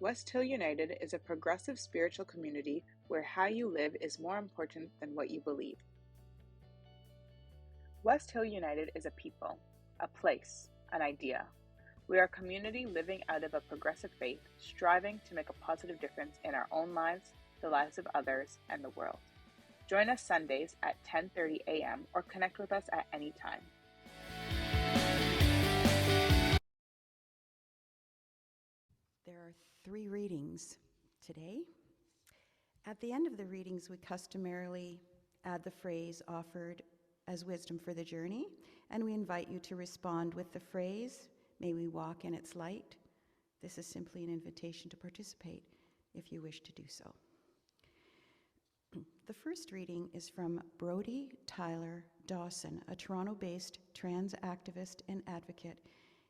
West Hill United is a progressive spiritual community where how you live is more important than what you believe. West Hill United is a people, a place, an idea. We are a community living out of a progressive faith, striving to make a positive difference in our own lives, the lives of others, and the world. Join us Sundays at 10:30 a.m. or connect with us at any time. There are 3 readings today. At the end of the readings, we customarily add the phrase offered as wisdom for the journey, and we invite you to respond with the phrase, "May we walk in its light." This is simply an invitation to participate if you wish to do so. The first reading is from Brodi Tyler Dawson, a Toronto-based trans activist and advocate.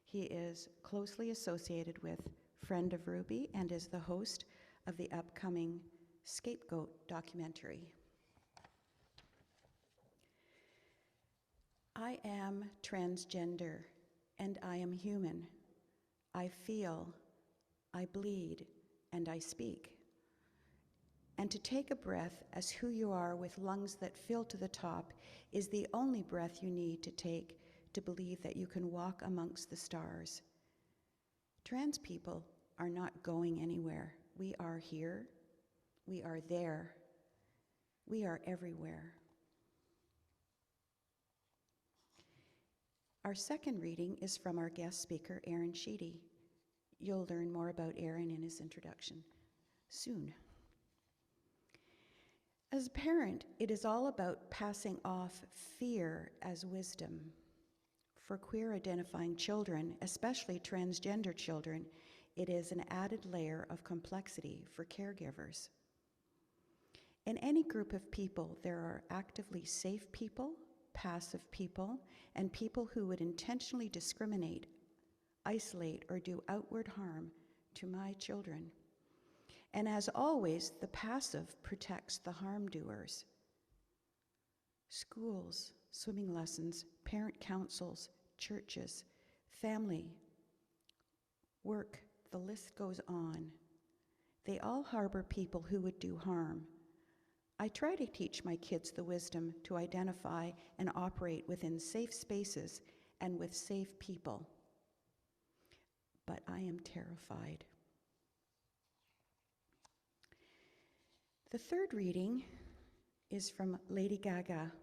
He is closely associated with Friend of Ruby and is the host of the upcoming ScapeGOAT documentary. I am transgender and I am human. I feel, I bleed, and I speak. And to take a breath as who you are with lungs that fill to the top is the only breath you need to take to believe that you can walk amongst the stars. Trans people are not going anywhere. We are here. We are there. We are everywhere. Our second reading is from our guest speaker, SHEEDY. You'll learn more about Aaron in his introduction soon. As a parent, it is all about passing off fear as wisdom. For queer-identifying children, especially transgender children, it is an added layer of complexity for caregivers. In any group of people, there are actively safe people, passive people, and people who would intentionally discriminate, isolate, or do outward harm to my children. And as always, the passive protects the harm doers. Schools, swimming lessons, parent councils, churches, family, work, the list goes on. They all harbor people who would do harm. I try to teach my kids the wisdom to identify and operate within safe spaces and with safe people. But I am terrified. The third reading is from Lady Gaga.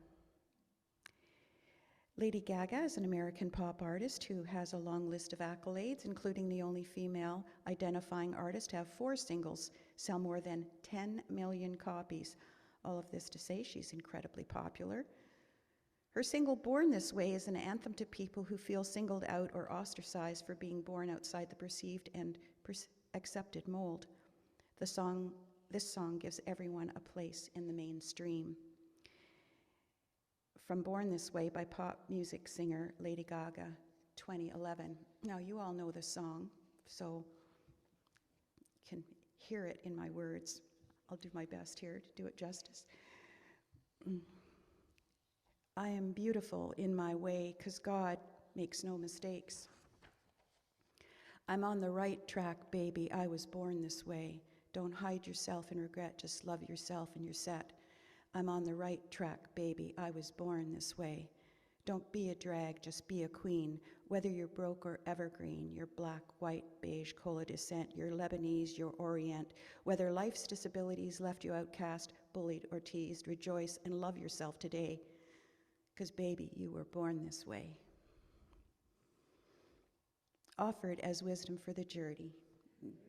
Lady Gaga is an American pop artist who has a long list of accolades, including the only female identifying artist to have 4 singles sell more than 10 million copies. All of this to say she's incredibly popular. Her single Born This Way is an anthem to people who feel singled out or ostracized for being born outside the perceived and accepted mold. This song gives everyone a place in the mainstream. From Born This Way by pop music singer Lady Gaga, 2011. Now, you all know this song, so you can hear it in my words. I'll do my best here to do it justice. I am beautiful in my way, 'cause God makes no mistakes. I'm on the right track, baby. I was born this way. Don't hide yourself in regret, just love yourself and you're set. I'm on the right track, baby. I was born this way. Don't be a drag, just be a queen. Whether you're broke or evergreen, you're black, white, beige, cola descent, you're Lebanese, you're Orient. Whether life's disabilities left you outcast, bullied, or teased, rejoice and love yourself today. 'Cause baby, you were born this way. Offered as wisdom for the journey.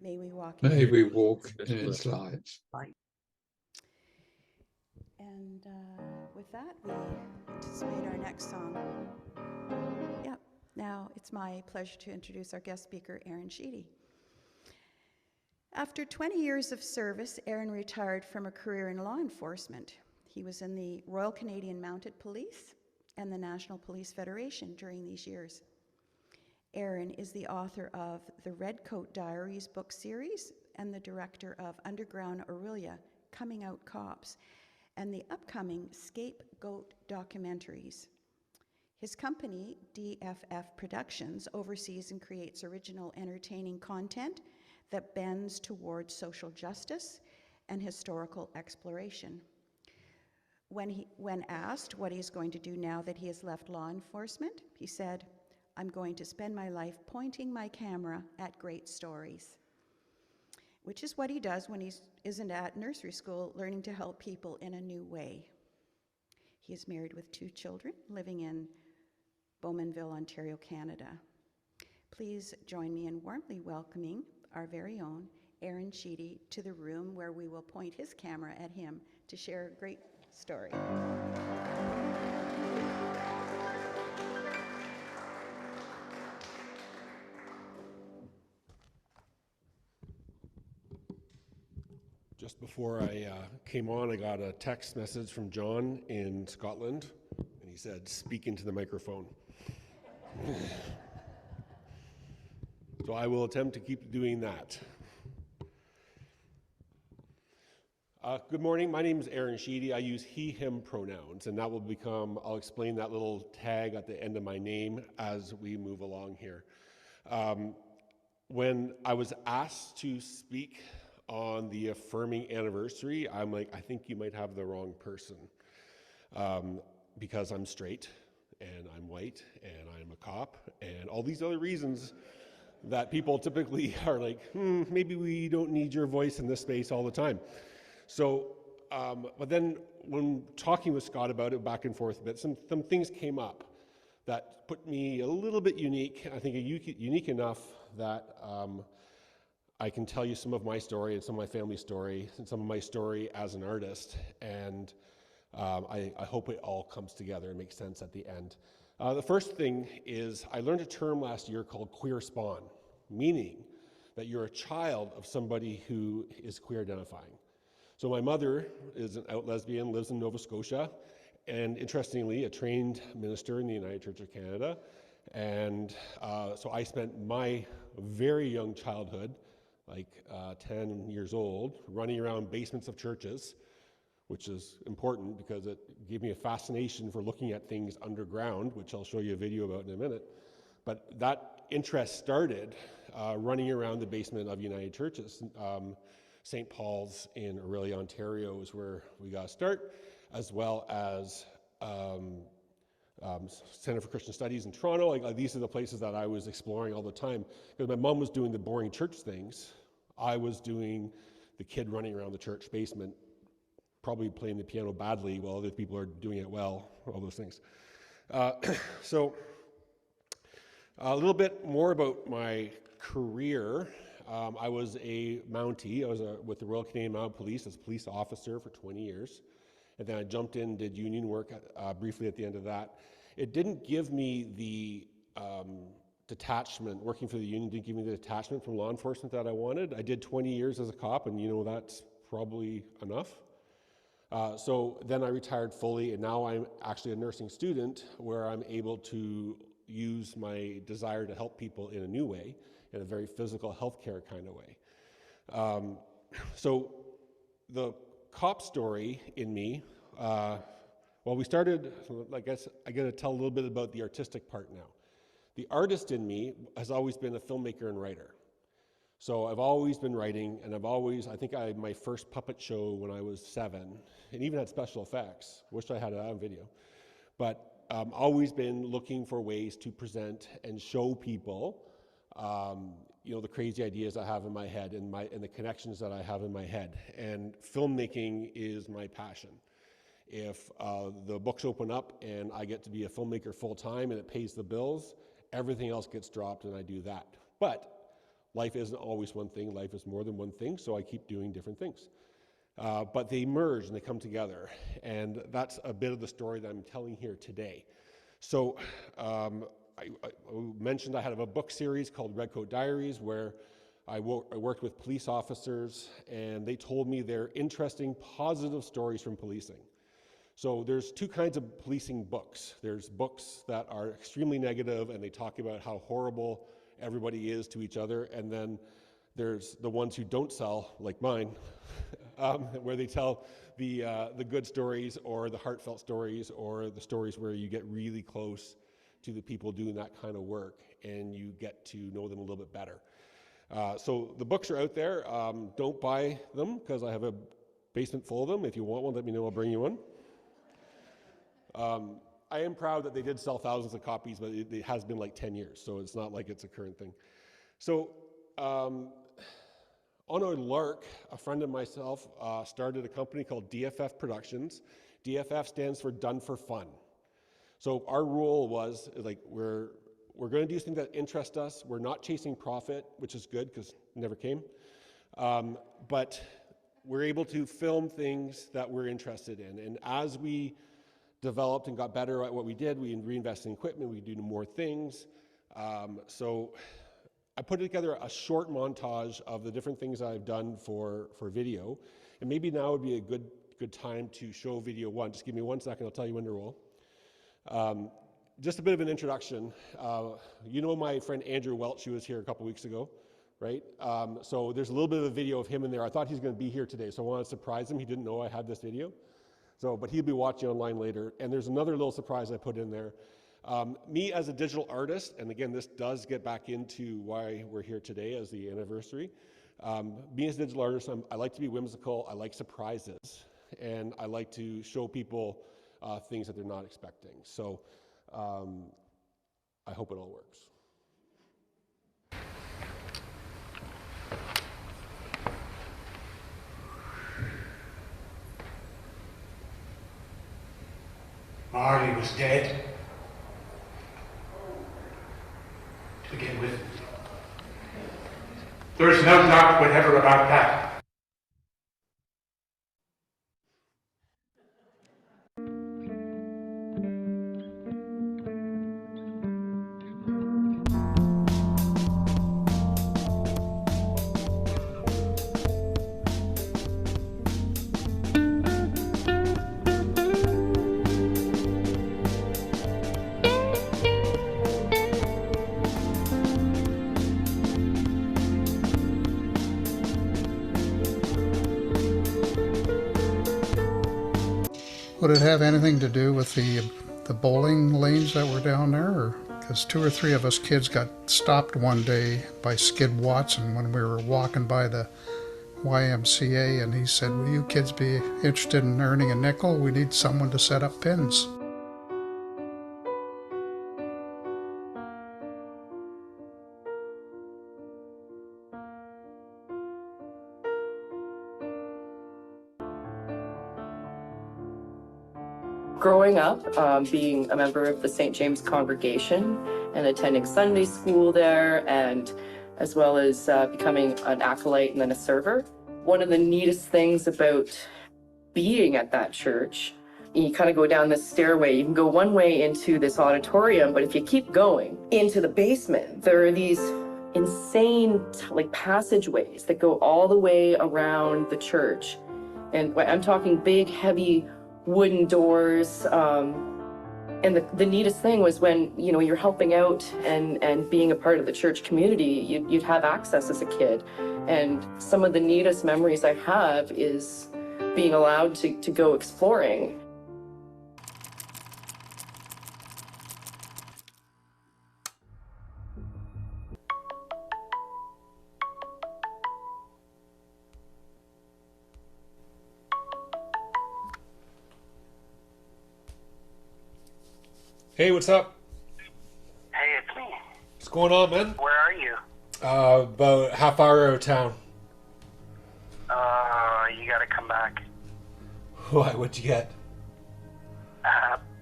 May we walk in its light. And with that, we anticipate our next song. Yep. Now it's my pleasure to introduce our guest speaker, SHEEDY. After 20 years of service, Aaron retired from a career in law enforcement. He was in the Royal Canadian Mounted Police and the National Police Federation during these years. Aaron is the author of the Red Coat Diaries book series and the Director of Underground Orillia, Coming Out Cops, and the upcoming ScapeGOAT documentaries. His company, D.F.F Productions, oversees and creates original entertaining content that bends towards social justice and historical exploration. When asked what he's going to do now that he has left law enforcement, he said, "I'm going to spend my life pointing my camera at great stories," which is what he does when he isn't at nursery school learning to help people in a new way. He is married with 2 children, living in Bowmanville, Ontario, Canada. Please join me in warmly welcoming our very own Aaron SHEEDY to the room where we will point his camera at him to share a great story. Just before I came on, I got a text message from John in Scotland, and he said, "Speak into the microphone." So I will attempt to keep doing that. Good morning, my name is Aaron SHEEDY. I use he, him pronouns, and that will become, I'll explain that little tag at the end of my name as we move along here. When I was asked to speak on the Affirming anniversary, I'm like, I think you might have the wrong person, because I'm straight, and I'm white, and I'm a cop, and all these other reasons that people typically are like, maybe we don't need your voice in this space all the time. So, but then when talking with Scott about it back and forth a bit, some things came up that put me a little bit unique. I think unique enough that I can tell you some of my story and some of my family story and some of my story as an artist. And I hope it all comes together and makes sense at the end. The first thing is I learned a term last year called queer spawn, meaning that you're a child of somebody who is queer identifying. So my mother is an out lesbian, lives in Nova Scotia, and interestingly, a trained minister in the United Church of Canada. And so I spent my very young childhood, like 10 years old, running around basements of churches, which is important because it gave me a fascination for looking at things underground, which I'll show you a video about in a minute. But that interest started running around the basement of United Churches. St. Paul's in Orillia, Ontario is where we got to start, as well as Center for Christian Studies in Toronto. Like these are the places that I was exploring all the time. Because my mom was doing the boring church things, I was doing the kid running around the church basement, probably playing the piano badly while other people are doing it well, all those things. So a little bit more about my career. I was a Mountie. I was with the Royal Canadian Mounted Police as a police officer for 20 years. And then I jumped in and did union work briefly at the end of that. It didn't give me the detachment, working for the union didn't give me the detachment from law enforcement that I wanted. I did 20 years as a cop, and that's probably enough. So then I retired fully, and now I'm actually a nursing student where I'm able to use my desire to help people in a new way, in a very physical healthcare kind of way. So the cop story in me, well, we started, I guess I got to tell a little bit about the artistic part now. The artist in me has always been a filmmaker and writer. So I've always been writing, and I think I had my first puppet show when I was 7, and even had special effects. Wish I had it on video. But always been looking for ways to present and show people, the crazy ideas I have in my head and the connections that I have in my head. And filmmaking is my passion. If the books open up and I get to be a filmmaker full time and it pays the bills, everything else gets dropped and I do that. But life isn't always one thing. Life is more than one thing, so I keep doing different things. But they merge and they come together, and that's a bit of the story that I'm telling here today. So I mentioned I had a book series called Red Coat Diaries where I worked with police officers, and they told me their interesting, positive stories from policing. So there's 2 kinds of policing books. There's books that are extremely negative, and they talk about how horrible everybody is to each other, and then there's the ones who don't sell, like mine, where they tell the good stories or the heartfelt stories or the stories where you get really close to the people doing that kind of work and you get to know them a little bit better. So the books are out there. Don't buy them because I have a basement full of them. If you want one, let me know, I'll bring you one. I am proud that they did sell thousands of copies, but it has been like 10 years, so it's not like it's a current thing. So on a lark, a friend of myself started a company called D.F.F Productions. D.F.F stands for Done for Fun. So our rule was, like, we're going to do things that interest us. We're not chasing profit, which is good because it never came. But we're able to film things that we're interested in. And as we developed and got better at what we did, we reinvested in equipment, we do more things. So I put together a short montage of the different things I've done for video. And maybe now would be a good time to show video one. Just give me 1 second, I'll tell you when to roll. Just a bit of an introduction. You know my friend Andrew Welch, who was here a couple weeks ago, right? So there's a little bit of a video of him in there. I thought he's going to be here today, so I wanted to surprise him. He didn't know I had this video. So, but he'll be watching online later. And there's another little surprise I put in there. Me as a digital artist, and again, this does get back into why we're here today as the anniversary. Me as a digital artist, I like to be whimsical. I like surprises. And I like to show people things that they're not expecting. So I hope it all works. Marley was dead to begin with. There's no doubt whatever about that. Would it have anything to do with the bowling lanes that were down there? Because 2 or 3 of us kids got stopped one day by Skid Watson when we were walking by the YMCA, and he said, "Will you kids be interested in earning a nickel? We need someone to set up pins." Growing up, being a member of the St. James congregation and attending Sunday school there, and as well as becoming an acolyte and then a server, one of the neatest things about being at that church, you kind of go down this stairway. You can go one way into this auditorium, but if you keep going into the basement, there are these insane like passageways that go all the way around the church. And I'm talking big, heavy wooden doors. And the neatest thing was when, you know, you're helping out and being a part of the church community, you'd have access as a kid. And some of the neatest memories I have is being allowed to go exploring. Hey, what's up? Hey, it's me. What's going on, man? Where are you? About half hour out of town. You gotta come back. Why? What'd you get?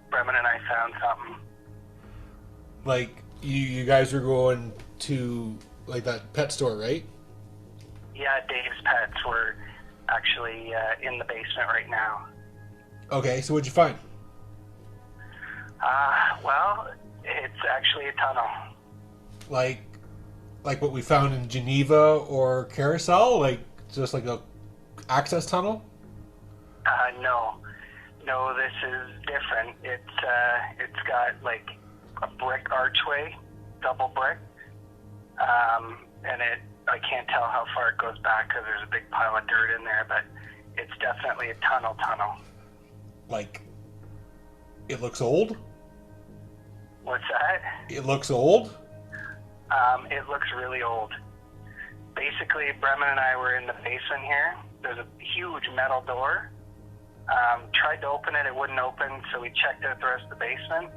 Bremen and I found something. Like, you guys were going to, like, that pet store, right? Yeah, Dave's Pets. We're actually in the basement right now. Okay, so what'd you find? Well, it's actually a tunnel. Like what we found in Geneva or Carousel? Like, just like a access tunnel? No, this is different. It's got like a brick archway, double brick, and I can't tell how far it goes back because there's a big pile of dirt in there, but it's definitely a tunnel. Like, it looks old? What's that? It looks old? It looks really old. basically, Bremen and I were in the basement here. There's a huge metal door. Tried to open it, it wouldn't open, so we checked out the rest of the basement.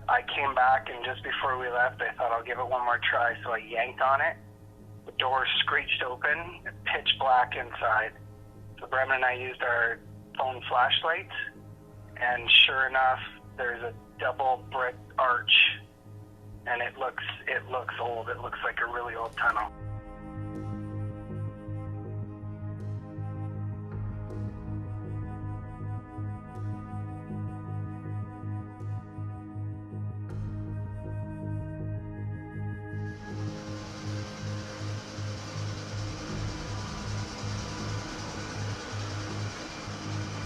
I came back, and just before we left, I thought I'll give it one more try, so I yanked on it. The door screeched open, pitch black inside. So Bremen and I used our phone flashlights, and sure enough, there's a double brick arch, and it looks old. It looks like a really old tunnel.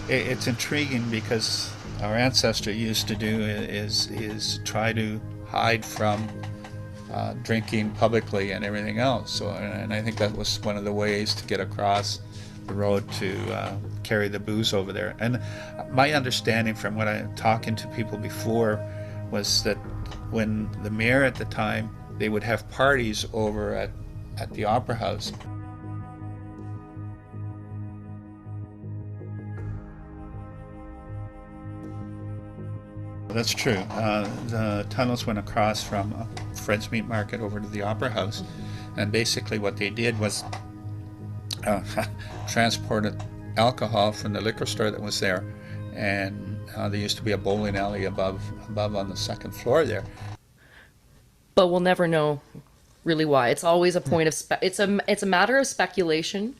It's intriguing because our ancestor used to do is try to hide from drinking publicly and everything else. So, and I think that was one of the ways to get across the road to carry the booze over there. And my understanding from what I'm talking to people before was that when the mayor at the time, they would have parties over at the Opera House. That's true. The tunnels went across from Fred's Meat Market over to the Opera House, and basically what they did was transported alcohol from the liquor store that was there, and there used to be a bowling alley above on the second floor there. But we'll never know really why. It's always a point of it's a matter of speculation,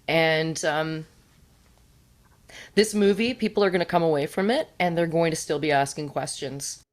and this movie, people are going to come away from it and they're going to still be asking questions.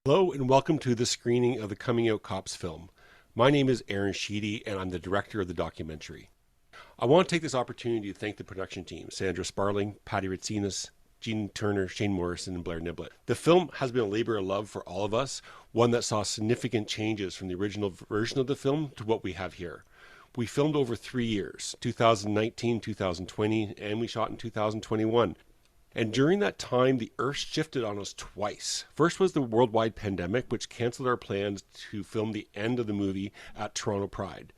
Hello and welcome to the screening of the Coming Out Cops film. My name is Aaron SHEEDY and I'm the director of the documentary. I want to take this opportunity to thank the production team, Sandra Sparling, Patty Ritsinas, Jean Turner, Shane Morrison, and Blair Niblett. The film has been a labor of love for all of us, one that saw significant changes from the original version of the film to what we have here. We filmed over 3 years, 2019, 2020, and we shot in 2021. And during that time, the earth shifted on us twice. First was the worldwide pandemic, which canceled our plans to film the end of the movie at Toronto Pride.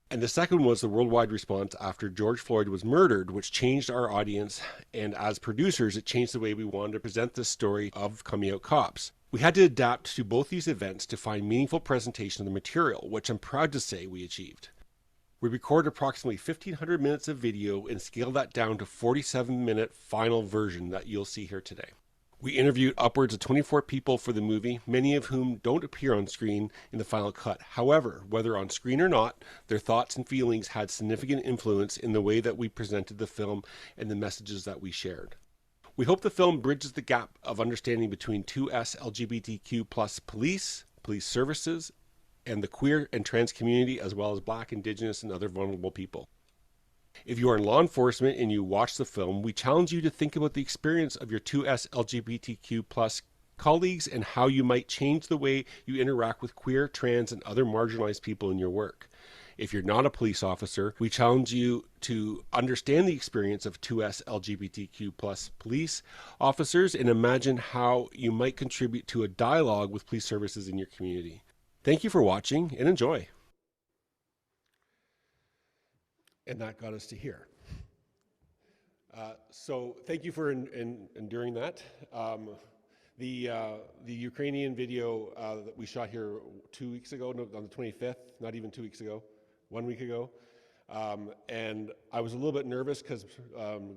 And the second was the worldwide response after George Floyd was murdered, which changed our audience. And as producers, it changed the way we wanted to present this story of Coming Out Cops. We had to adapt to both these events to find meaningful presentation of the material, which I'm proud to say we achieved. We recorded approximately 1,500 minutes of video and scaled that down to 47-minute final version that you'll see here today. We interviewed upwards of 24 people for the movie, many of whom don't appear on screen in the final cut. However, whether on screen or not, their thoughts and feelings had significant influence in the way that we presented the film and the messages that we shared. We hope the film bridges the gap of understanding between 2S LGBTQ+ police services, and the queer and trans community, as well as Black, Indigenous, and other vulnerable people. If you are in law enforcement and you watch the film, we challenge you to think about the experience of your 2S LGBTQ+ colleagues and how you might change the way you interact with queer, trans, and other marginalized people in your work. If you're not a police officer, we challenge you to understand the experience of 2S LGBTQ+ police officers and imagine how you might contribute to a dialogue with police services in your community. Thank you for watching and enjoy. And that got us to here. So thank you for enduring that. The Ukrainian video that we shot here 2 weeks ago, no, on the 25th, not even 2 weeks ago, 1 week ago. And I was a little bit nervous because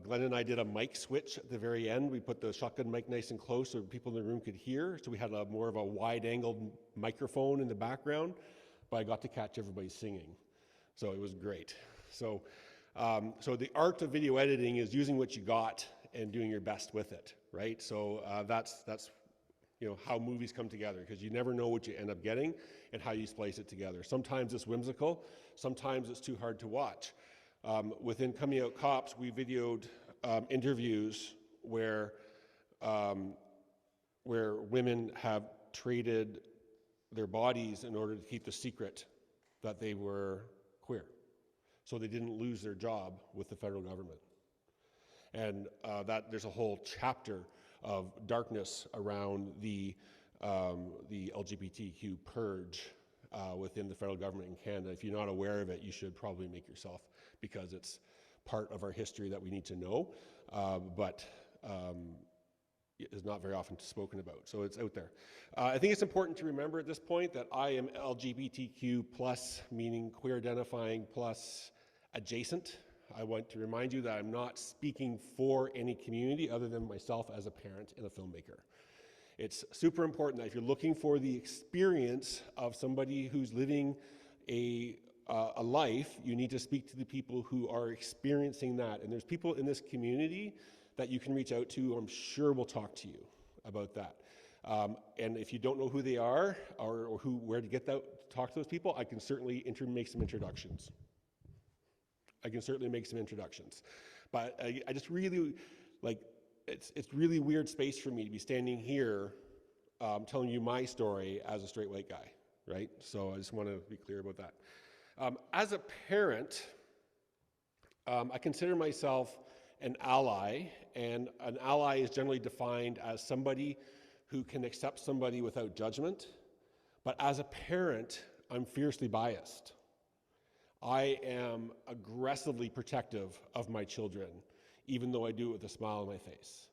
Glenn and I did a mic switch at the very end. We put the shotgun mic nice and close so people in the room could hear. So we had more of a wide-angled microphone in the background, but I got to catch everybody singing. So it was great. So the art of video editing is using what you got and doing your best with it, right? So that's how movies come together, because you never know what you end up getting and how you splice it together. Sometimes it's whimsical, sometimes it's too hard to watch. Within Coming Out Cops, we videoed interviews where women have traded their bodies in order to keep the secret that they were queer, so they didn't lose their job with the federal government. And that there's a whole chapter of darkness around the LGBTQ purge within the federal government in Canada. If you're not aware of it, you should probably make yourself, because it's part of our history that we need to know, but is not very often spoken about. So it's out there. I think it's important to remember at this point that I am LGBTQ plus, meaning queer identifying plus adjacent. I want to remind you that I'm not speaking for any community other than myself as a parent and a filmmaker. It's super important that if you're looking for the experience of somebody who's living a life, you need to speak to the people who are experiencing that. And there's people in this community that you can reach out to who I'm sure will talk to you about that. And if you don't know who they are or where to get that, talk to those people, I can certainly make some introductions. But I just really, it's really weird space for me to be standing here telling you my story as a straight white guy, right? So I just want to be clear about that. As a parent, I consider myself an ally, and an ally is generally defined as somebody who can accept somebody without judgment. But as a parent, I'm fiercely biased. I am aggressively protective of my children, even though I do it with a smile on my face,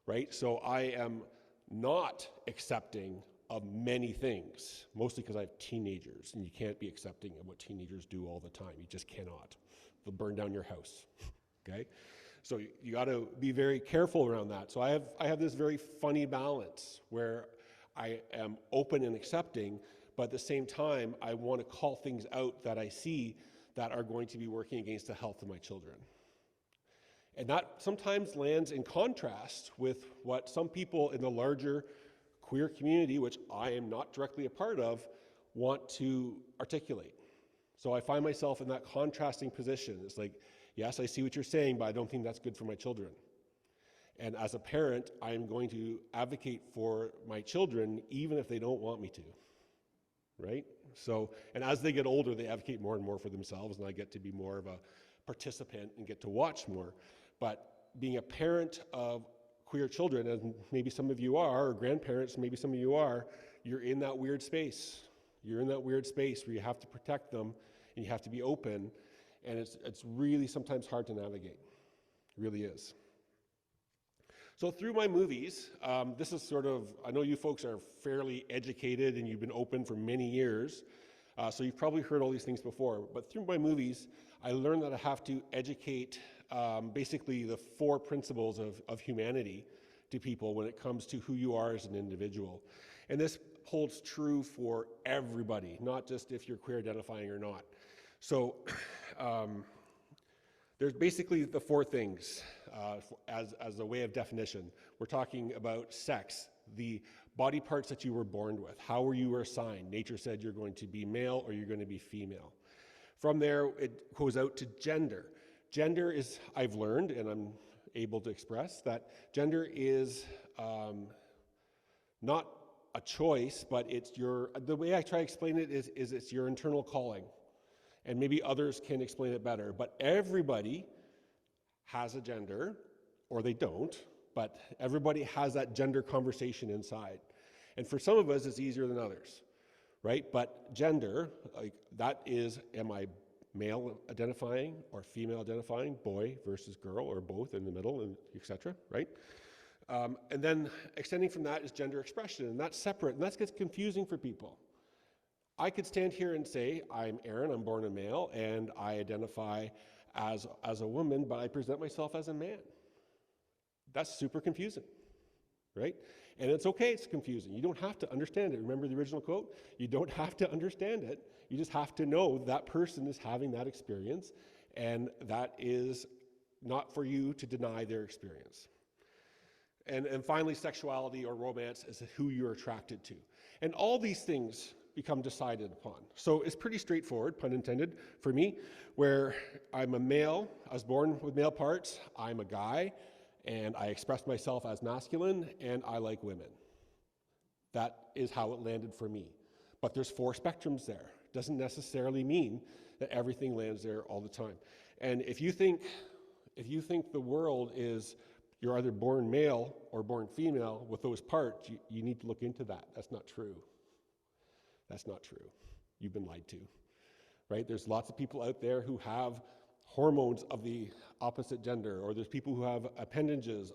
right? So I am not accepting of many things, mostly because I have teenagers, and you can't be accepting of what teenagers do all the time. You just cannot. They'll burn down your house, okay? So you got to be very careful around that. So I have this very funny balance where I am open and accepting, but at the same time, I want to call things out that I see that are going to be working against the health of my children. And that sometimes lands in contrast with what some people in the larger queer community, which I am not directly a part of, want to articulate. So I find myself in that contrasting position. It's like, yes, I see what you're saying, but I don't think that's good for my children. And as a parent, I am going to advocate for my children, even if they don't want me to, right? So, and as they get older, they advocate more and more for themselves, and I get to be more of a participant and get to watch more. But being a parent of queer children, as maybe some of you are, or grandparents, maybe some of you are, you're in that weird space. You're in that weird space where you have to protect them, and you have to be open, and it's really sometimes hard to navigate. It really is. So through my movies, this is sort of, I know you folks are fairly educated and you've been open for many years, so you've probably heard all these things before, but through my movies, I learned that I have to educate basically the 4 principles of humanity to people when it comes to who you are as an individual. And this holds true for everybody, not just if you're queer identifying or not. So there's basically the 4 things as a way of definition. We're talking about sex, the body parts that you were born with. How were you assigned? Nature said you're going to be male or you're going to be female. From there, it goes out to gender. Gender is, I've learned, and I'm able to express, that gender is not a choice, but it's the way I try to explain it is it's your internal calling. And maybe others can explain it better, but everybody has a gender, or they don't, but everybody has that gender conversation inside. And for some of us, it's easier than others, right? But gender, like that is, am I male identifying or female identifying, boy versus girl, or both in the middle, and etc., right? And then extending from that is gender expression, and that's separate, and that gets confusing for people. I could stand here and say, I'm Aaron, I'm born a male, and I identify as a woman, but I present myself as a man. That's super confusing, right? And it's okay, it's confusing. You don't have to understand it. Remember the original quote? You don't have to understand it. You just have to know that person is having that experience, and that is not for you to deny their experience. And finally, sexuality or romance is who you're attracted to. And all these things become decided upon. So it's pretty straightforward, pun intended, for me, where I'm a male, I was born with male parts, I'm a guy, and I express myself as masculine, and I like women. That is how it landed for me. But there's 4 spectrums there. Doesn't necessarily mean that everything lands there all the time. And if you think the world is you're either born male or born female with those parts, you need to look into that. That's not true. That's not true. You've been lied to, right? There's lots of people out there who have hormones of the opposite gender, or there's people who have appendages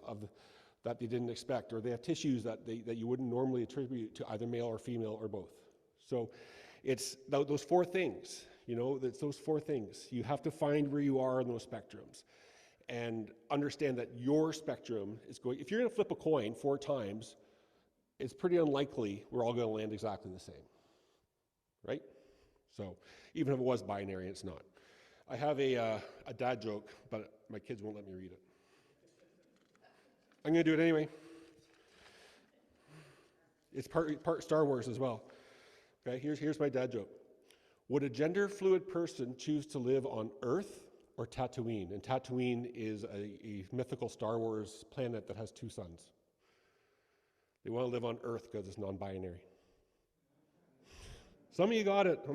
that they didn't expect, or they have tissues that you wouldn't normally attribute to either male or female or both. So it's those 4 things, it's those 4 things. You have to find where you are in those spectrums and understand that your spectrum is going, if you're going to flip a coin 4 times, it's pretty unlikely we're all going to land exactly the same, right? So even if it was binary, it's not. I have a dad joke, but my kids won't let me read it. I'm going to do it anyway. It's part Star Wars as well. Okay, here's my dad joke. Would a gender-fluid person choose to live on Earth or Tatooine? And Tatooine is a mythical Star Wars planet that has 2 suns. They want to live on Earth because it's non-binary. Some of you got it.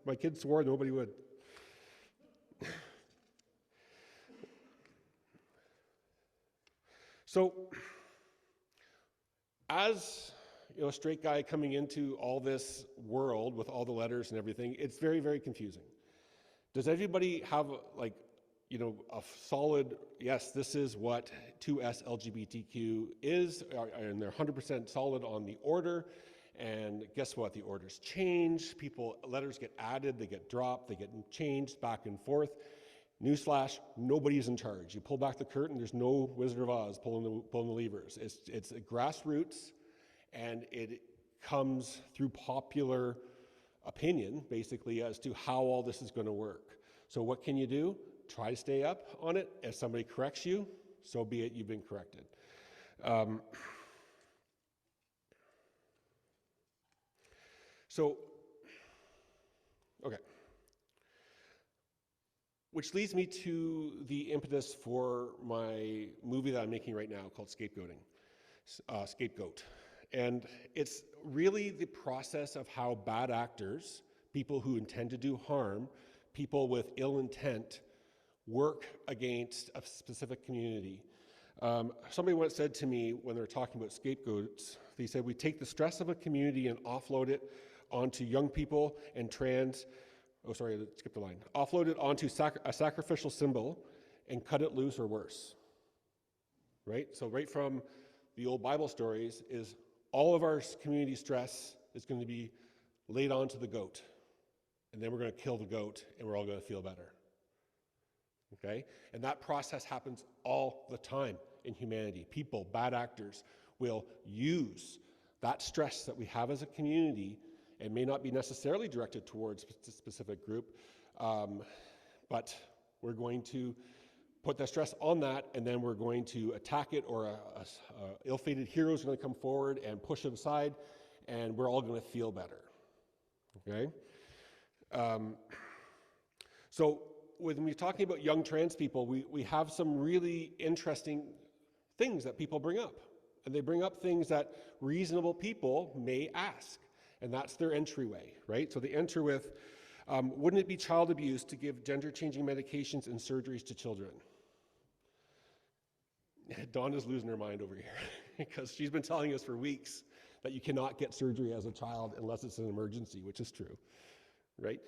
My kids swore nobody would. So, as a straight guy coming into all this world with all the letters and everything, it's very, very confusing. Does everybody have a solid, yes, this is what 2S LGBTQ is, and they're 100% solid on the order, and guess what? The orders change, letters get added, they get dropped, they get changed back and forth. Newsflash, nobody's in charge. You pull back the curtain, there's no Wizard of Oz pulling the levers. It's a grassroots, and it comes through popular opinion, basically, as to how all this is going to work. So what can you do? Try to stay up on it. If somebody corrects you, so be it, you've been corrected. Okay. Which leads me to the impetus for my movie that I'm making right now called ScapeGOAT. And it's really the process of how bad actors, people who intend to do harm, people with ill intent, work against a specific community. Somebody once said to me when they were talking about scapegoats, they said, we take the stress of a community and offload it onto young people and offload it onto a sacrificial symbol and cut it loose or worse, right? So right from the old Bible stories is all of our community stress is going to be laid onto the goat, and then we're going to kill the goat and we're all going to feel better, okay? And that process happens all the time in humanity. People, bad actors, will use that stress that we have as a community, and may not be necessarily directed towards a specific group, but we're going to put that stress on that, and then we're going to attack it, or a ill-fated hero is going to come forward and push it aside, and we're all going to feel better, okay? So when we're talking about young trans people, we have some really interesting things that people bring up, and they bring up things that reasonable people may ask. And that's their entryway, right? So they enter with, wouldn't it be child abuse to give gender-changing medications and surgeries to children? Dawn is losing her mind over here because she's been telling us for weeks that you cannot get surgery as a child unless it's an emergency, which is true, right?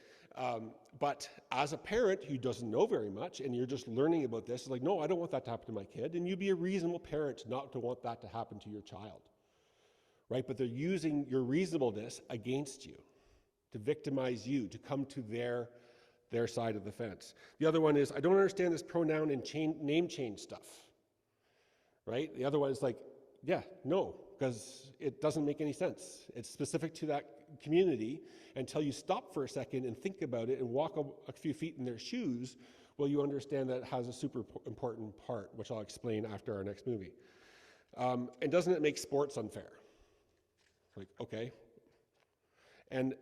But as a parent who doesn't know very much and you're just learning about this, it's like, no, I don't want that to happen to my kid. And you'd be a reasonable parent not to want that to happen to your child, right? But they're using your reasonableness against you, to victimize you, to come to their side of the fence. The other one is, I don't understand this pronoun and name change stuff, right? The other one is like, yeah, no, because it doesn't make any sense. It's specific to that community. Until you stop for a second and think about it and walk a few feet in their shoes, well, you understand that it has a super important part, which I'll explain after our next movie. And doesn't it make sports unfair? Like, okay. And,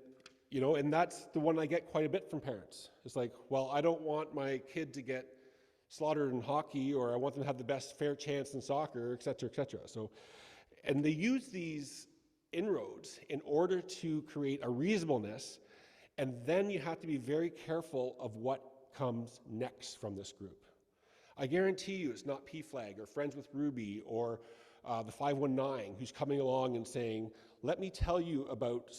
you know, and that's the one I get quite a bit from parents. It's like, well, I don't want my kid to get slaughtered in hockey, or I want them to have the best fair chance in soccer, et cetera, et cetera. So, and they use these inroads in order to create a reasonableness, and then you have to be very careful of what comes next from this group. I guarantee you it's not PFLAG or Friends with Ruby or the 519 who's coming along and saying, let me tell you about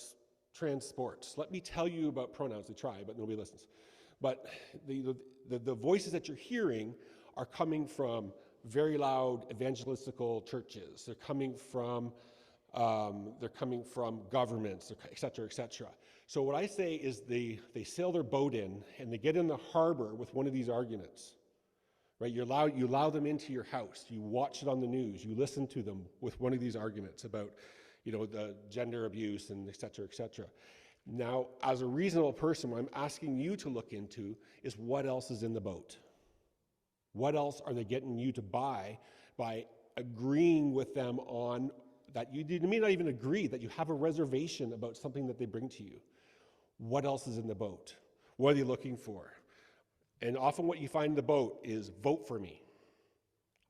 trans sports, let me tell you about pronouns. They try, but nobody listens. But the voices that you're hearing are coming from very loud evangelistical churches. They're coming from governments, et cetera, et cetera. So what I say is they sail their boat in and they get in the harbor with one of these arguments, right? You allow them into your house. You watch it on the news. You listen to them with one of these arguments about, you know, the gender abuse and et cetera, et cetera. Now, as a reasonable person, what I'm asking you to look into is what else is in the boat. What else are they getting you to buy by agreeing with them on that? You may not even agree, that you have a reservation about something that they bring to you. What else is in the boat? What are they looking for? And often what you find in the boat is, vote for me.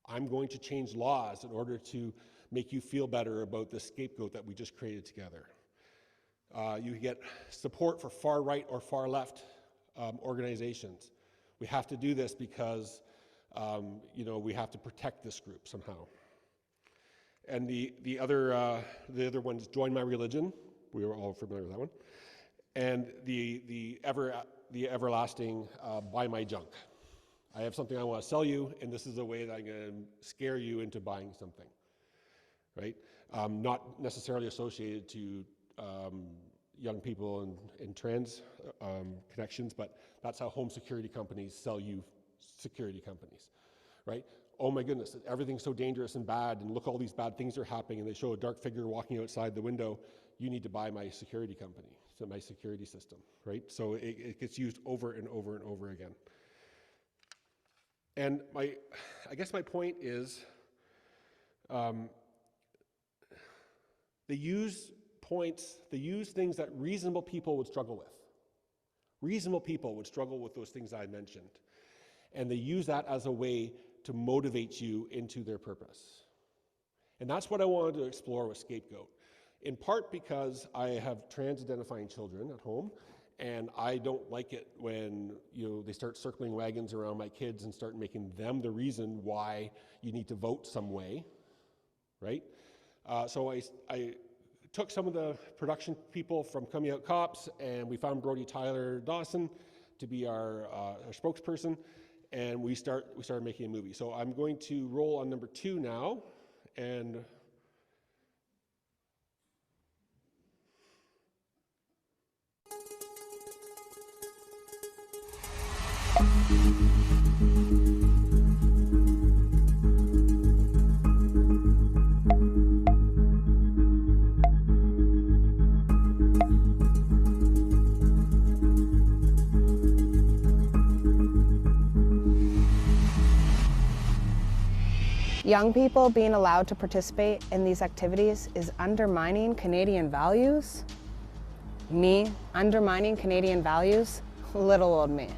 I'm going to change laws in order to make you feel better about the scapegoat that we just created together. You get support for far right or far left organizations. We have to do this because you know, we have to protect this group somehow. And the other ones, join my religion. We were all familiar with that one. And the everlasting, buy my junk. I have something I want to sell you, and this is a way that I'm going to scare you into buying something, right? Not necessarily associated to young people and trans connections, but that's how home security companies sell you security companies, right? Oh my goodness, everything's so dangerous and bad, and look, all these bad things are happening, and they show a dark figure walking outside the window. You need to buy my security company, so my security system, right? So it gets used over and over and over again. And I guess my point is, they use things that reasonable people would struggle with. Reasonable people would struggle with those things I mentioned. And they use that as a way to motivate you into their purpose. And that's what I wanted to explore with ScapeGOAT. In part because I have trans-identifying children at home, and I don't like it when, you know, they start circling wagons around my kids and start making them the reason why you need to vote some way, right? So I took some of the production people from Coming Out Cops, and we found Brodi Tyler Dawson to be our spokesperson, and we started making a movie. So I'm going to roll on number 2 now, and Young people being allowed to participate in these activities is undermining Canadian values. Me undermining Canadian values? Little old me.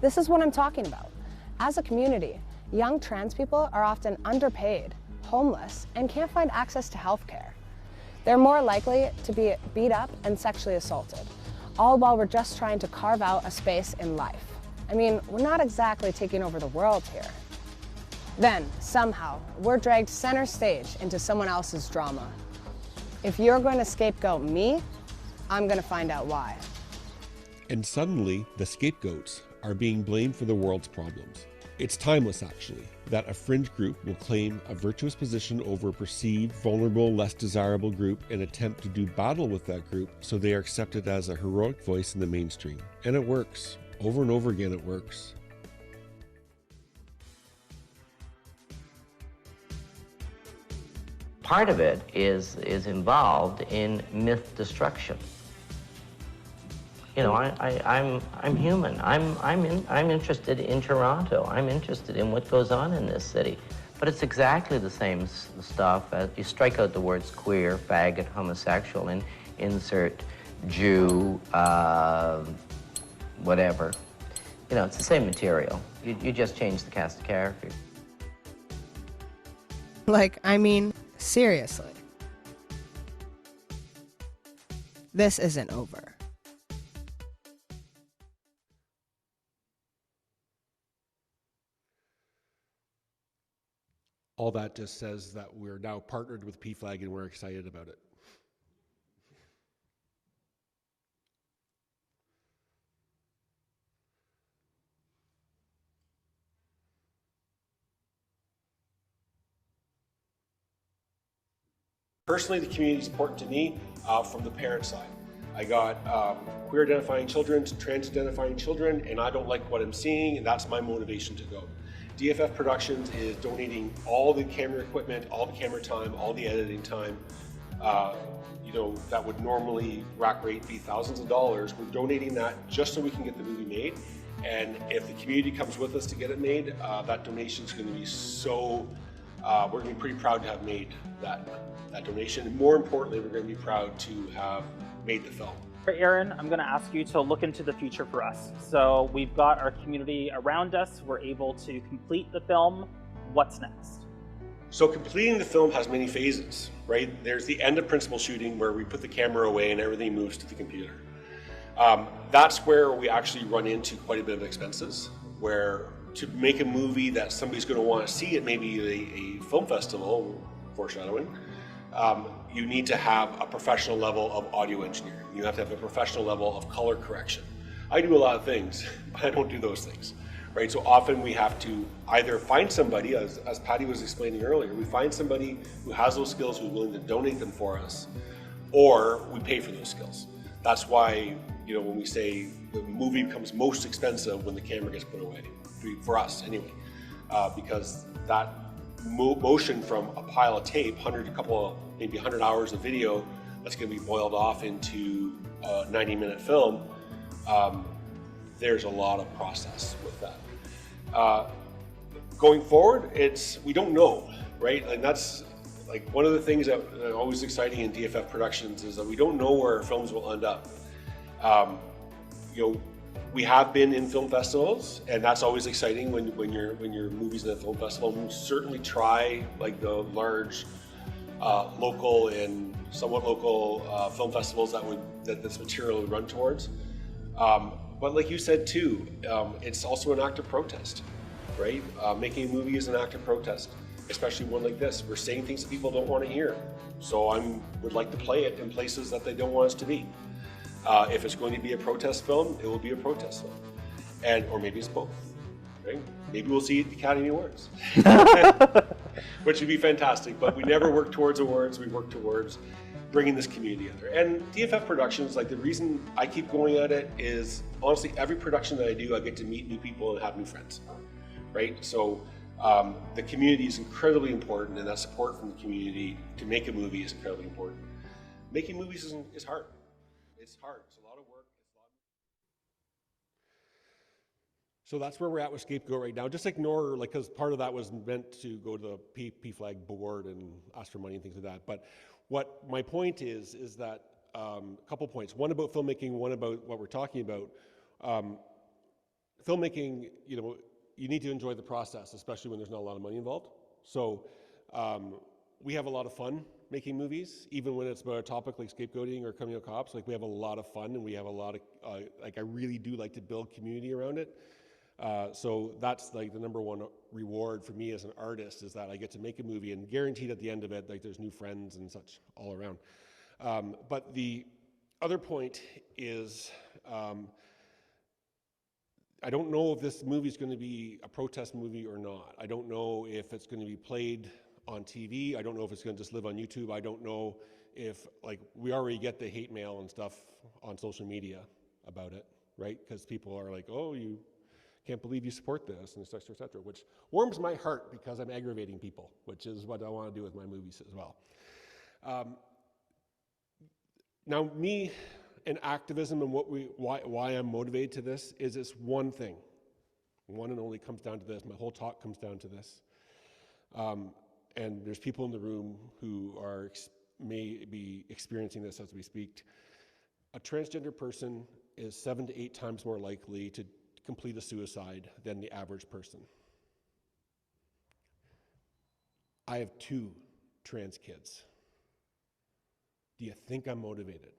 This is what I'm talking about. As a community, young trans people are often underpaid, homeless, and can't find access to health care. They're more likely to be beat up and sexually assaulted, all while we're just trying to carve out a space in life. I mean, we're not exactly taking over the world here. Then, somehow, we're dragged center stage into someone else's drama. If you're going to scapegoat me, I'm going to find out why. And suddenly, the scapegoats are being blamed for the world's problems. It's timeless, actually, that a fringe group will claim a virtuous position over a perceived, vulnerable, less desirable group and attempt to do battle with that group so they are accepted as a heroic voice in the mainstream. And it works. Over and over again, it works. Part of it is involved in myth destruction. You know, I'm human. I'm interested in Toronto. I'm interested in what goes on in this city. But it's exactly the same stuff as you strike out the words queer, faggot, homosexual, and insert Jew, whatever. You know, it's the same material. You just change the cast of characters. Like, I mean, seriously. This isn't over. All that just says that we're now partnered with PFLAG and we're excited about it. Personally, the community is important to me from the parent side. I got queer identifying children, trans identifying children, and I don't like what I'm seeing, and that's my motivation to go. D.F.F Productions is donating all the camera equipment, all the camera time, all the editing time. You know, that would normally rack rate be thousands of dollars. We're donating that just so we can get the movie made. And if the community comes with us to get it made, that donation is going to be so, we're going to be pretty proud to have made that donation. And more importantly, we're going to be proud to have made the film. Aaron, I'm going to ask you to look into the future for us. So we've got our community around us. We're able to complete the film. What's next? So completing the film has many phases, right? There's the end of principal shooting where we put the camera away and everything moves to the computer. That's where we actually run into quite a bit of expenses, where to make a movie that somebody's going to want to see at maybe a film festival, foreshadowing, you need to have a professional level of audio engineering. You have to have a professional level of color correction. I do a lot of things, but I don't do those things, right? So often we have to either find somebody, as Patty was explaining earlier, we find somebody who has those skills, who's willing to donate them for us, or we pay for those skills. That's why, you know, when we say the movie becomes most expensive when the camera gets put away, for us anyway, because that motion from a pile of tape, maybe 100 hours of video that's going to be boiled off into a 90-minute film, there's a lot of process with that. Going forward, we don't know, right? And that's like one of the things that are always exciting in D.F.F Productions is that we don't know where our films will end up. You know, we have been in film festivals, and that's always exciting when your movie's in a film festival. We certainly try like the large local and somewhat local film festivals that this material would run towards. But like you said too, it's also an act of protest, right? Making a movie is an act of protest, especially one like this. We're saying things that people don't want to hear. So would like to play it in places that they don't want us to be. If it's going to be a protest film, it will be a protest film. Or maybe it's both, right? Maybe we'll see it at the Academy Awards, which would be fantastic. But we never work towards awards, we work towards bringing this community together. And D.F.F Productions, like the reason I keep going at it is, honestly, every production that I do, I get to meet new people and have new friends, right? So the community is incredibly important, and that support from the community to make a movie is incredibly important. Making movies is hard. It's hard. It's a lot of work. So that's where we're at with ScapeGOAT right now. Just ignore, because part of that was meant to go to the PFLAG board and ask for money and things like that. But what my point is that a couple points. One about filmmaking, one about what we're talking about. Filmmaking, you need to enjoy the process, especially when there's not a lot of money involved. So we have a lot of fun making movies, even when it's about a topic like scapegoating or coming out cops. Like, we have a lot of fun, and we have a lot of I really do like to build community around it. So that's like the number one reward for me as an artist, is that I get to make a movie and guaranteed at the end of it, like, there's new friends and such all around. But the other point is, I don't know if this movie is going to be a protest movie or not. I don't know if it's going to be played on TV. I don't know if it's going to just live on YouTube. I don't know if, like, we already get the hate mail and stuff on social media about it, right? Because people are like, oh, you can't believe you support this, and et cetera, which warms my heart because I'm aggravating people, which is what I want to do with my movies as well. Now, me and activism and why I'm motivated to this is this one thing. One and only comes down to this. My whole talk comes down to this. And there's people in the room who may be experiencing this as we speak. A transgender person is 7 to 8 times more likely to complete a suicide than the average person. I have 2 trans kids. Do you think I'm motivated?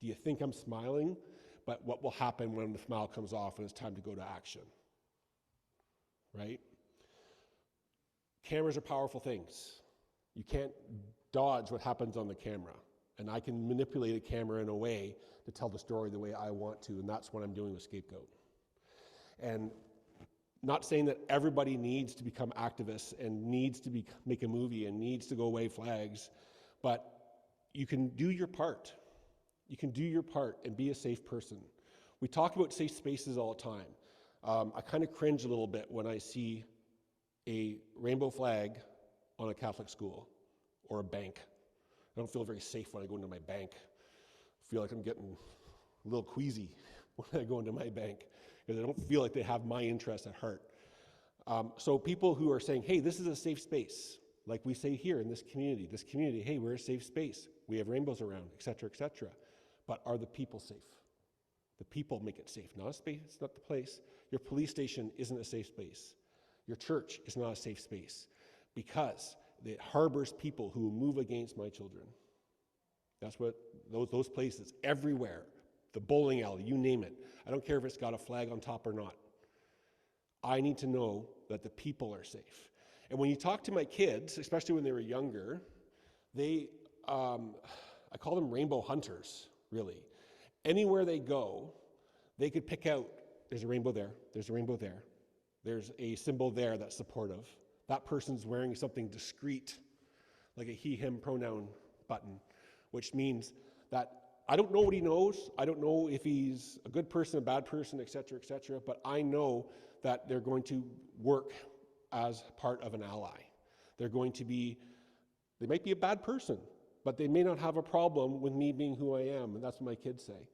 Do you think I'm smiling? But what will happen when the smile comes off and it's time to go to action? Right? Cameras are powerful things. You can't dodge what happens on the camera. And I can manipulate a camera in a way to tell the story the way I want to, and that's what I'm doing with ScapeGOAT. And not saying that everybody needs to become activists and needs to make a movie and needs to go wave flags, but you can do your part. You can do your part and be a safe person. We talk about safe spaces all the time. I kind of cringe a little bit when I see a rainbow flag on a Catholic school or a bank. I don't feel very safe when I go into my bank. I feel like I'm getting a little queasy when I go into my bank because I don't feel like they have my interests at heart. So people who are saying, hey, this is a safe space, like we say here in this community, hey, we're a safe space. We have rainbows around, et cetera, et cetera. But are the people safe? The people make it safe, not a space, it's not the place. Your police station isn't a safe space. Your church is not a safe space because it harbors people who move against my children. That's what those places everywhere, the bowling alley, you name it. I don't care if it's got a flag on top or not. I need to know that the people are safe. And when you talk to my kids, especially when they were younger, they, I call them rainbow hunters, really. Anywhere they go, they could pick out, there's a rainbow there, there's a rainbow there, there's a symbol there that's supportive. That person's wearing something discreet, like a he, him pronoun button, which means that I don't know what he knows. I don't know if he's a good person, a bad person, et cetera, but I know that they're going to work as part of an ally. They're going to be, they might be a bad person, but they may not have a problem with me being who I am, and that's what my kids say.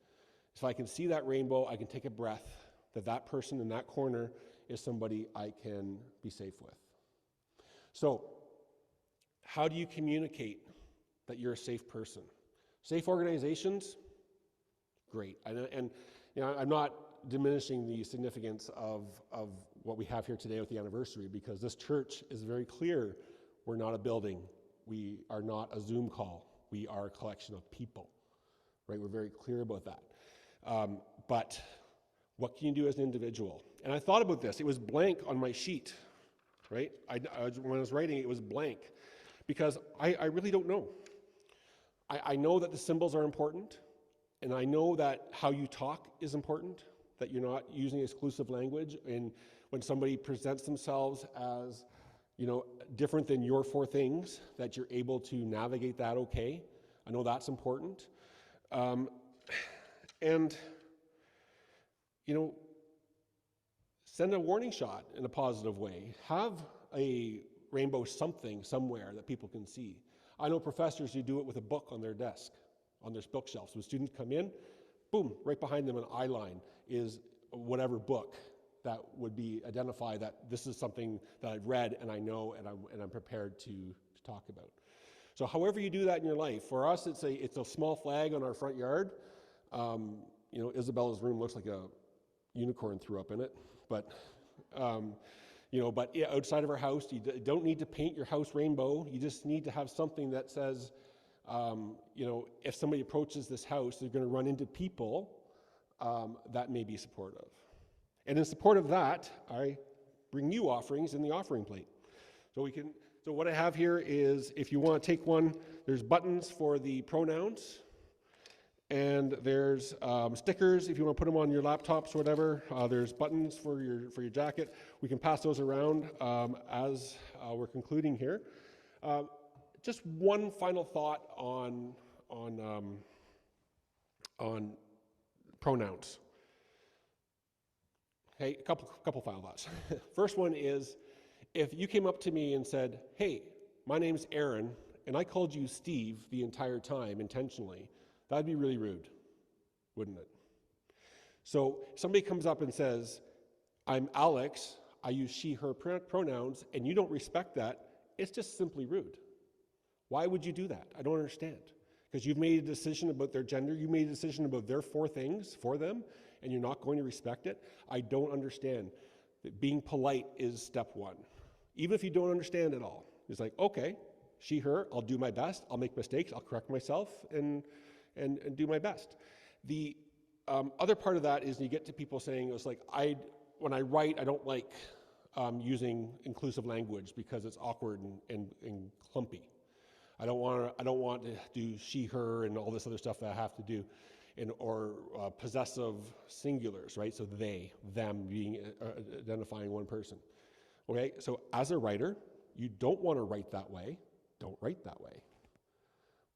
If I can see that rainbow, I can take a breath that that person in that corner is somebody I can be safe with. So, how do you communicate that you're a safe person? Safe organizations, great. And you know, I'm not diminishing the significance of what we have here today with the anniversary, because this church is very clear. We're not a building. We are not a Zoom call. We are a collection of people, right? We're very clear about that. But what can you do as an individual? And I thought about this. It was blank on my sheet, right? When I was writing, it was blank because I really don't know. I know that the symbols are important, and I know that how you talk is important, that you're not using exclusive language, and when somebody presents themselves as, you know, different than your 4 things, that you're able to navigate that okay. I know that's important. And, you know, send a warning shot in a positive way. Have a rainbow something somewhere that people can see. I know professors who do it with a book on their desk, on their bookshelves. When students come in, boom, right behind them an eye line is whatever book that would be identify that this is something that I've read and I know and I'm prepared to talk about. So however you do that in your life, for us it's a small flag on our front yard. You know, Isabella's room looks like a unicorn threw up in it, but you know, but yeah, outside of our house, you don't need to paint your house rainbow. You just need to have something that says, you know, if somebody approaches this house, they're going to run into people that may be supportive. And in support of that, I bring you offerings in the offering plate. So we can So what I have here is, if you want to take one, there's buttons for the pronouns, and there's stickers if you want to put them on your laptops or whatever. There's buttons for your jacket. We can pass those around as we're concluding here. Just one final thought on pronouns. Okay, a couple final thoughts. First one is, if you came up to me and said, "Hey, my name's Aaron, and I called you Steve the entire time intentionally," that'd be really rude, wouldn't it? So if somebody comes up and says, "I'm Alex, I use she, her pronouns," and you don't respect that, it's just simply rude. Why would you do that? I don't understand. Because you've made a decision about their gender, you made a decision about their 4 things for them, and you're not going to respect it. I don't understand. That being polite is step 1. Even if you don't understand it all. It's like, okay, she, her, I'll do my best, I'll make mistakes, I'll correct myself, and do my best. The other part of that is you get to people saying, it's like, when I write, I don't like using inclusive language because it's awkward and clumpy. I don't want to do she, her, and all this other stuff that I have to do, or possessive singulars, right? So they, them, being identifying one person. Okay, so as a writer, you don't want to write that way. Don't write that way.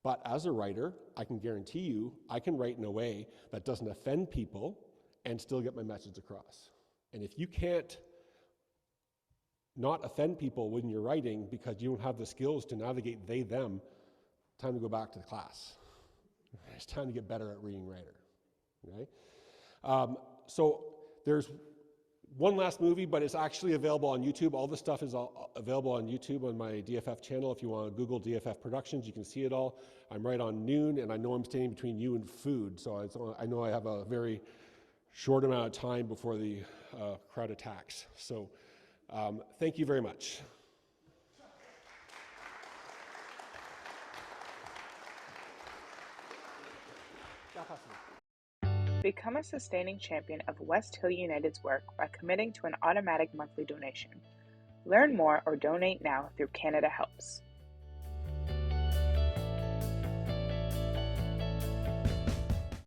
But as a writer, I can guarantee you, I can write in a way that doesn't offend people and still get my message across. And if you can't not offend people when you're writing because you don't have the skills to navigate they, them, time to go back to the class. It's time to get better at reading writer. Okay? So there's one last movie, but it's actually available on YouTube. All this stuff is available on YouTube on my D.F.F channel. If you want to Google D.F.F Productions, you can see it all. I'm right on noon, and I know I'm standing between you and food, so I know I have a very short amount of time before the crowd attacks. So thank you very much. Become a sustaining champion of West Hill United's work by committing to an automatic monthly donation. Learn more or donate now through Canada Helps.